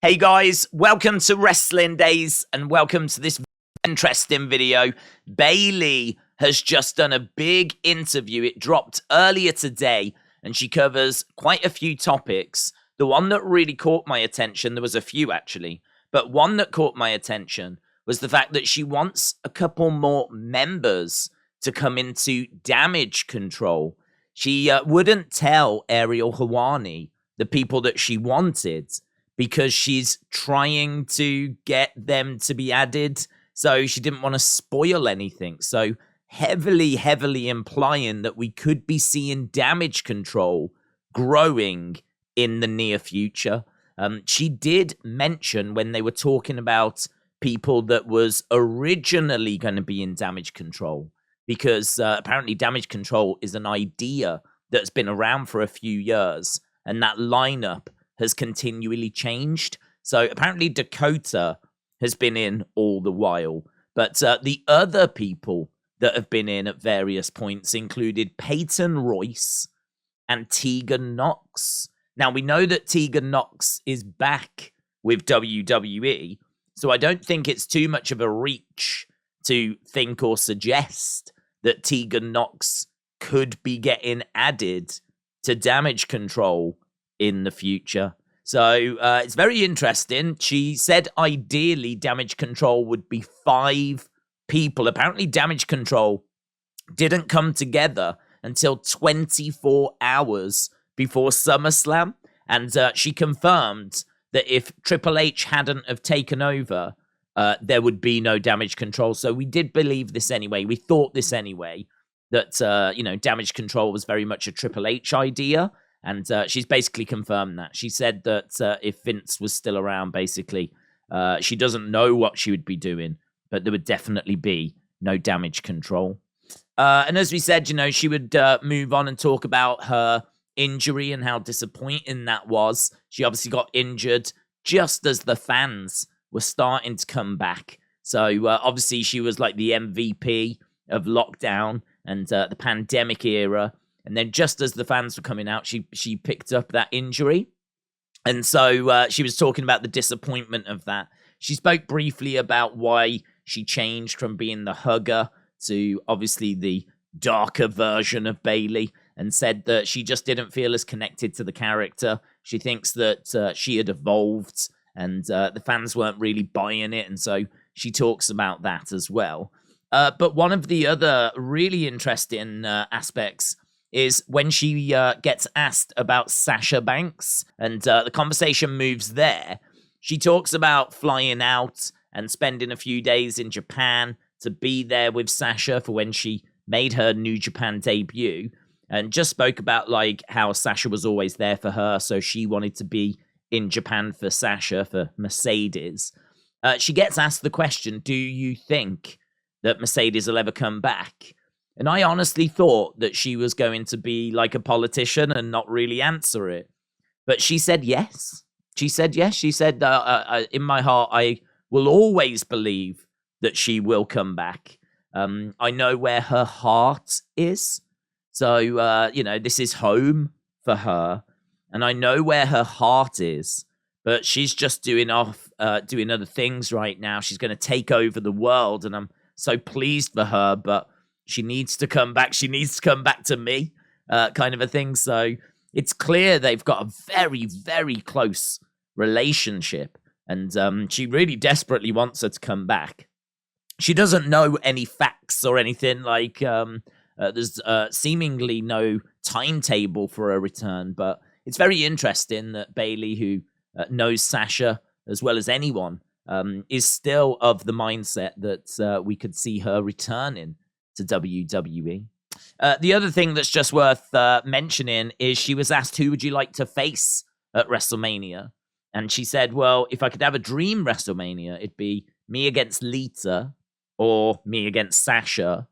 Hey guys, welcome to Wrestling Daze and welcome to this interesting video. Bayley has just done a big interview. It dropped earlier today and she covers quite a few topics. The one that really caught my attention, there was a few actually, but one that caught my attention was the fact that she wants a couple more members to come into Damage Control. She wouldn't tell Ariel Helwani the people that she wanted, because she's trying to get them to be added. So she didn't want to spoil anything. So heavily implying that we could be seeing Damage Control growing in the near future. She did mention when they were talking about people that was originally going to be in Damage Control, because apparently Damage Control is an idea that's been around for a few years, and that lineup has continually changed. So apparently Dakota has been in all the while. But the other people that have been in at various points included Peyton Royce and Tegan Knox. Now, we know that Tegan Knox is back with WWE, so I don't think it's too much of a reach to think or suggest that Tegan Knox could be getting added to Damage Control in the future. So it's very interesting. She said ideally Damage Control would be 5 people. Apparently Damage Control didn't come together until 24 hours before SummerSlam. And she confirmed that if Triple H hadn't have taken over, there would be no Damage Control. So we did believe this anyway. We thought this anyway, that, Damage Control was very much a Triple H idea. And she's basically confirmed that. She said that if Vince was still around, basically, she doesn't know what she would be doing, but there would definitely be no Damage Control. And as we said, she would move on and talk about her injury and how disappointing that was. She obviously got injured just as the fans were starting to come back. So obviously she was like the MVP of lockdown and the pandemic era. And then just as the fans were coming out, she picked up that injury. And so she was talking about the disappointment of that. She spoke briefly about why she changed from being the hugger to obviously the darker version of Bayley, and said that she just didn't feel as connected to the character. She thinks that she had evolved and the fans weren't really buying it. And so she talks about that as well. But one of the other really interesting aspects is when she gets asked about Sasha Banks, and the conversation moves there. She talks about flying out and spending a few days in Japan to be there with Sasha for when she made her New Japan debut, and just spoke about like how Sasha was always there for her, so she wanted to be in Japan for Sasha, for Mercedes. She gets asked the question, do you think that Mercedes will ever come back? And I honestly thought that she was going to be like a politician and not really answer it. But she said yes. She said yes. She said, in my heart, I will always believe that she will come back. I know where her heart is. So, this is home for her. And I know where her heart is. But she's just doing other things right now. She's going to take over the world. And I'm so pleased for her. But she needs to come back. She needs to come back to me, kind of a thing. So it's clear they've got a very, very close relationship. And she really desperately wants her to come back. She doesn't know any facts or anything. Like, there's seemingly no timetable for a return. But it's very interesting that Bayley, who knows Sasha as well as anyone, is still of the mindset that we could see her returning to WWE. The other thing that's just worth mentioning is she was asked, who would you like to face at WrestleMania? And she said, well, if I could have a dream WrestleMania, it'd be me against Lita, or me against Sasha,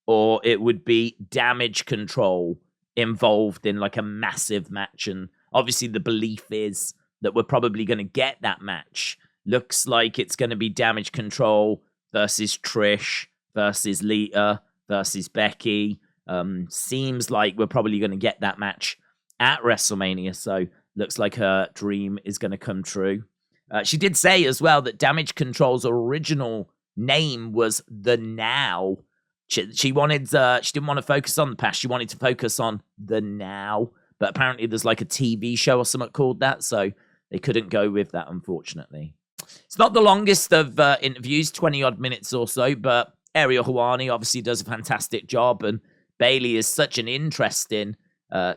or it would be Damage Control involved in like a massive match. And obviously the belief is that we're probably going to get that match. Looks like it's going to be Damage Control versus Trish versus Lita versus Becky. Seems like we're probably going to get that match at WrestleMania. So looks like her dream is going to come true. She did say as well that Damage Control's original name was The Now. She didn't want to focus on the past. She wanted to focus on the now. But apparently there's like a TV show or something called that, so they couldn't go with that, unfortunately. It's not the longest of interviews, 20-odd minutes or so, but Ariel Helwani obviously does a fantastic job, and Bayley is such an interesting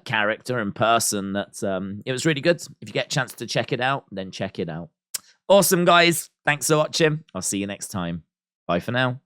character and person that it was really good. If you get a chance to check it out, then check it out. Awesome, guys. Thanks for watching. I'll see you next time. Bye for now.